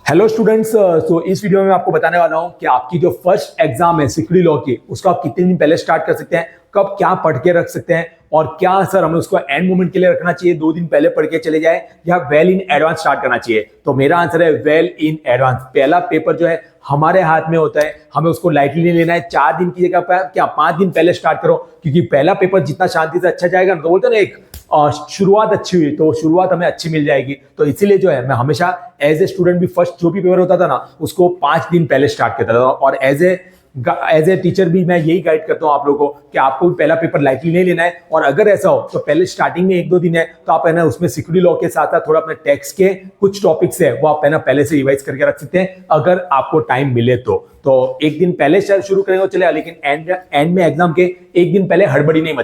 Hello students, सो इस video में मैं आपको बताने वाला हूं कि आपकी जो फर्स्ट एग्जाम है सिक्योरिटी लॉ की, उसको आप कितने दिन पहले स्टार्ट कर सकते हैं, कब क्या पढ़ के रख सकते हैं और क्या सर हमें उसको एंड मोमेंट के लिए रखना चाहिए, 2 दिन पहले पढ़ के चले जाए या वेल इन एडवांस स्टार्ट करना चाहिए। तो मेरा आंसर है वेल इन एडवांस। पहला पेपर जो है हमारे हाथ में होता है, हमें उसको लाइटली नहीं लेना है। 4 दिन की जगह पर क्या 5 दिन पहले स्टार्ट करो, क्योंकि पहला पेपर जितना शांति से अच्छा जाएगा ना, तो बोलते हैं ना एक शुरुआत अच्छी हुई तो शुरुआत हमें अच्छी मिल जाएगी। तो इसीलिए जो है मैं हमेशा एज ए स्टूडेंट भी फर्स्ट जो भी पेपर होता था ना, उसको 5 दिन पहले स्टार्ट करता था। और एज ए टीचर भी मैं यही गाइड करता हूँ आप लोगों को कि आपको भी पहला पेपर लाइटली नहीं लेना है। और अगर ऐसा हो तो पहले स्टार्टिंग में 1-2 दिन है तो आप है ना उसमें सिक्योरिटी लॉ के साथ साथ थोड़ा अपने टैक्स के कुछ टॉपिक्स है वो आप है ना पहले से रिवाइज करके रख सकते हैं, अगर आपको टाइम मिले तो 1 दिन पहले शुरू करेंगे चलेगा, लेकिन एंड में एग्जाम के 1 दिन पहले हड़बड़ी नहीं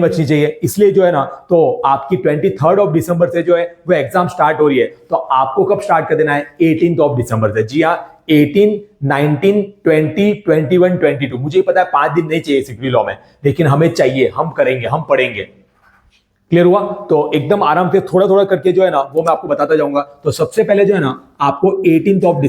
मचनी चाहिए। इसलिए जो है ना, तो आपकी 23rd ऑफ दिसंबर से जो है वो एग्जाम स्टार्ट हो रही है। तो आपको कब स्टार्ट कर देना है? 18th ऑफ दिसंबर से। जी हाँ, 18, 19, 20, 21, 22। मुझे पता है 5 दिन नहीं चाहिए सिक्योरिटी लॉ में, लेकिन हमें चाहिए, हम करेंगे, हम पढ़ेंगे। क्लियर हुआ? तो एकदम आराम से थोड़ा थोड़ा करके जो है ना वो मैं आपको बताता जाऊंगा। तो सबसे पहले जो है ना आपको 18th ऑफ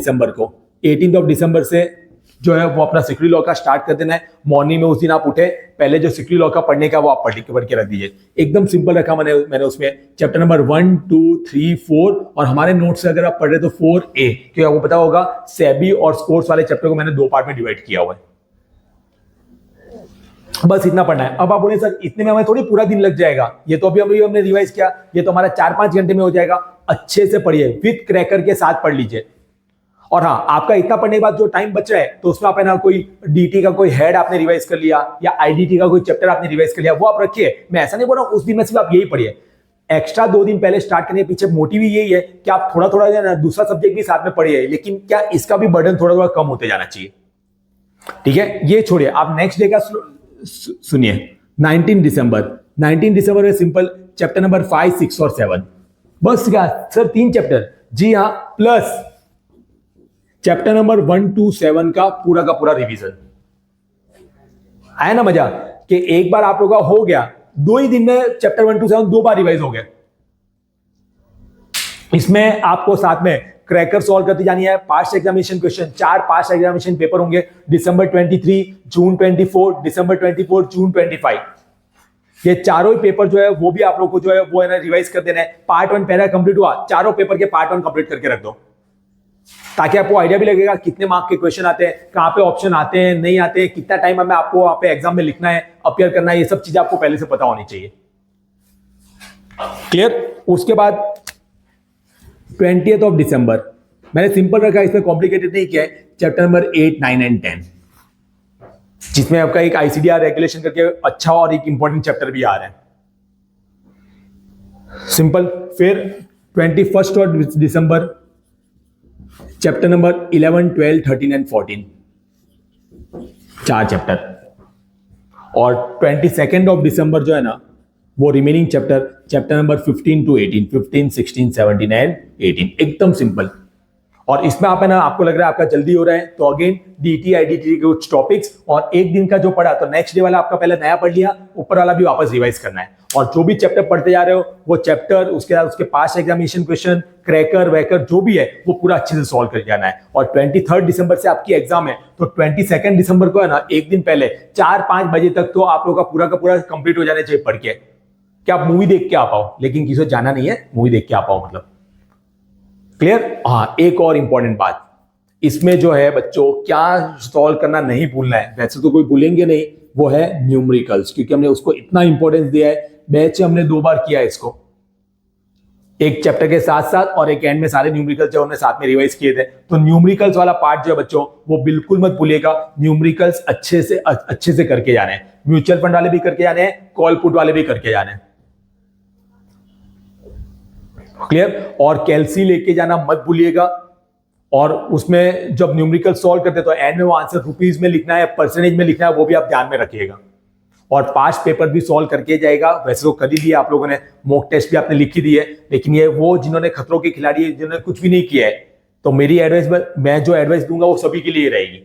दिसंबर से जो है वो अपना सिक्योरिटी लॉ का स्टार्ट कर देना है। मॉर्निंग में उस दिन आप उठे, पहले जो सिक्योरिटी लॉ का पढ़ने का वो आप पढ़ के रख दीजिए। एकदम सिंपल रखा मैंने उसमें चैप्टर नंबर 1, 2, 3, 4 और हमारे नोट से अगर आप पढ़ रहे तो 4A, क्योंकि आपको पता होगा सेबी और स्कोर्स वाले चैप्टर को मैंने 2 पार्ट में डिवाइड किया हुआ है। बस इतना पढ़ना है। अब आप बोले सर इतने में हमें थोड़ी पूरा दिन लग जाएगा, ये तो अभी हमने रिवाइज किया, ये तो हमारा 4-5 घंटे में हो जाएगा। अच्छे से पढ़िए, विथ क्रैकर के साथ पढ़ लीजिए। और हाँ, आपका इतना पढ़ने के बाद जो टाइम बच रहा है तो उसमें आप है ना कोई डीटी का कोई हेड आपने रिवाइज कर लिया या आईडीटी का कोई चैप्टर आपने रिवाइज कर लिया, वो आप रखिए। मैं ऐसा नहीं बोल रहा हूं उस दिन में सिर्फ आप यही पढ़िए। एक्स्ट्रा 2 दिन पहले स्टार्ट करने के पीछे मोटिव ही यही है कि आप थोड़ा थोड़ा जो है ना दूसरा सब्जेक्ट भी साथ में पढ़िए, लेकिन क्या इसका भी बर्डन थोड़ा थोड़ा कम होते जाना चाहिए। ठीक है, ये छोड़िए, आप नेक्स्ट डे का सुनिए। 19 दिसंबर में सिंपल चैप्टर नंबर 5, 6 और 7। बस क्या सर 3 चैप्टर? जी हाँ, प्लस चैप्टर नंबर 1 to 7 का पूरा रिवीजन। आया ना मजा कि एक बार आप लोगों का हो गया, 2 ही दिन में चैप्टर 1 to 7 2 बार रिवाइज हो गया। इसमें आपको साथ में क्रैकर सॉल्व करती जानी है। Past examination question, 4 past examination paper होंगे, दिसंबर 23, जून 24, दिसंबर 24, जून 25। ये चारों ही पेपर जो है वो भी आप लोग को जो है वो है ना रिवाइज कर देना है। पार्ट 1 पहला कंप्लीट हुआ, चारों पेपर के पार्ट 1 कंप्लीट करके रख दो, ताकि आपको आइडिया भी लगेगा कितने मार्क के क्वेश्चन आते हैं, कहां पे ऑप्शन आते हैं, नहीं आते हैं, कितना टाइम हमें आपको वहां पे एग्जाम में लिखना है, अपियर करना है, ये सब चीजें आपको पहले से पता होनी चाहिए। क्लियर? उसके बाद 20th ऑफ दिसंबर मैंने सिंपल रखा, इसमें कॉम्प्लिकेटेड नहीं किया है। चैप्टर नंबर 8, 9 एंड 10, जिसमें आपका एक आईसीडीआर रेगुलेशन करके अच्छा और एक इंपॉर्टेंट चैप्टर भी आ रहा है। सिंपल। फिर 21st of December chapter number 11, 12, 13 and 14, 4 chapter. और 22nd ऑफ दिसंबर जो है ना वो remaining chapter number 15 to 18, 15, 16, 17 and 18। एकदम सिंपल। और इसमें आप है ना, आपको लग रहा है आपका जल्दी हो रहा है, तो अगेन डीटी आईडीटी के कुछ टॉपिक्स और एक दिन का जो पढ़ा तो नेक्स्ट डे वाला आपका पहले नया पढ़ लिया, ऊपर वाला भी वापस रिवाइज करना है। और जो भी चैप्टर पढ़ते जा रहे हो वो चैप्टर, उसके बाद उसके पास एग्जामिनेशन क्वेश्चन, क्रैकर वैकर जो भी है वो पूरा अच्छे से सॉल्व कर जाना है। और 23rd दिसंबर से आपकी एग्जाम है, तो 22nd दिसंबर को है ना एक दिन पहले 4-5 बजे तक तो आप लोग का पूरा कंप्लीट हो जाना चाहिए पढ़ के, कि आप मूवी देख के आ पाओ, लेकिन किसी को जाना नहीं है, मूवी देख के आ पाओ मतलब। क्लियर? हाँ, एक और इंपॉर्टेंट बात, इसमें जो है बच्चों क्या सॉल्व करना नहीं भूलना है, वैसे तो कोई भूलेंगे नहीं, वो है न्यूमेरिकल्स, क्योंकि हमने उसको इतना इंपॉर्टेंस दिया है। बैच हमने 2 बार किया है इसको, एक चैप्टर के साथ साथ और एक एंड में सारे न्यूमेरिकल्स जो हमने साथ में रिवाइज किए थे। तो न्यूमेरिकल्स वाला पार्ट जो है बच्चों वो बिल्कुल मत भूलिएगा। न्यूमेरिकल्स अच्छे से करके जाने हैं। म्यूचुअल फंड वाले भी करके जाने हैं, कॉल पुट वाले भी करके जाने हैं। क्लियर? और कैलसी लेके जाना मत भूलिएगा। और उसमें जब न्यूमेरिकल सॉल्व करते तो एंड में वो आंसर रुपीज में लिखना है, परसेंटेज में लिखना है, वो भी आप ध्यान में रखिएगा। और पास्ट पेपर भी सॉल्व करके जाएगा। वैसे तो कर ही लिया आप लोगों ने, मॉक टेस्ट भी आपने लिखी दी है, लेकिन ये वो जिन्होंने खतरों के खिलाड़ी जिन्होंने कुछ भी नहीं किया है, तो मेरी एडवाइस, मैं जो एडवाइस दूंगा वो सभी के लिए रहेगी।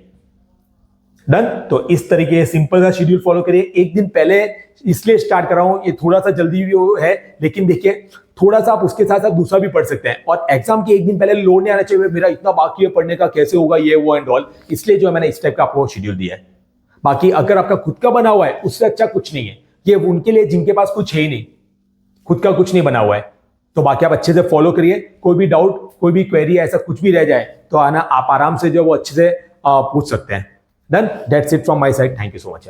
डन। तो इस तरीके सिंपल सा शेड्यूल फॉलो करिए। एक दिन पहले इसलिए स्टार्ट कर रहा हूं, ये थोड़ा सा जल्दी भी है, लेकिन देखिए थोड़ा सा आप उसके साथ साथ दूसरा भी पढ़ सकते हैं। और एग्जाम के एक दिन पहले लोड नहीं आना चाहिए, मेरा इतना बाकी है पढ़ने का, कैसे होगा ये वो एंड ऑल। इसलिए जो मैंने इस टाइप का आपको शेड्यूल दिया है। बाकी अगर आपका खुद का बना हुआ है उससे अच्छा कुछ नहीं है, ये उनके लिए जिनके पास कुछ है ही नहीं, खुद का कुछ नहीं बना हुआ है। तो बाकी आप अच्छे से फॉलो करिए। कोई भी डाउट, कोई भी क्वेरी, ऐसा कुछ भी रह जाए तो आना, आप आराम से जो वो अच्छे से पूछ सकते हैं। Done, that's it from my side. Thank you so much.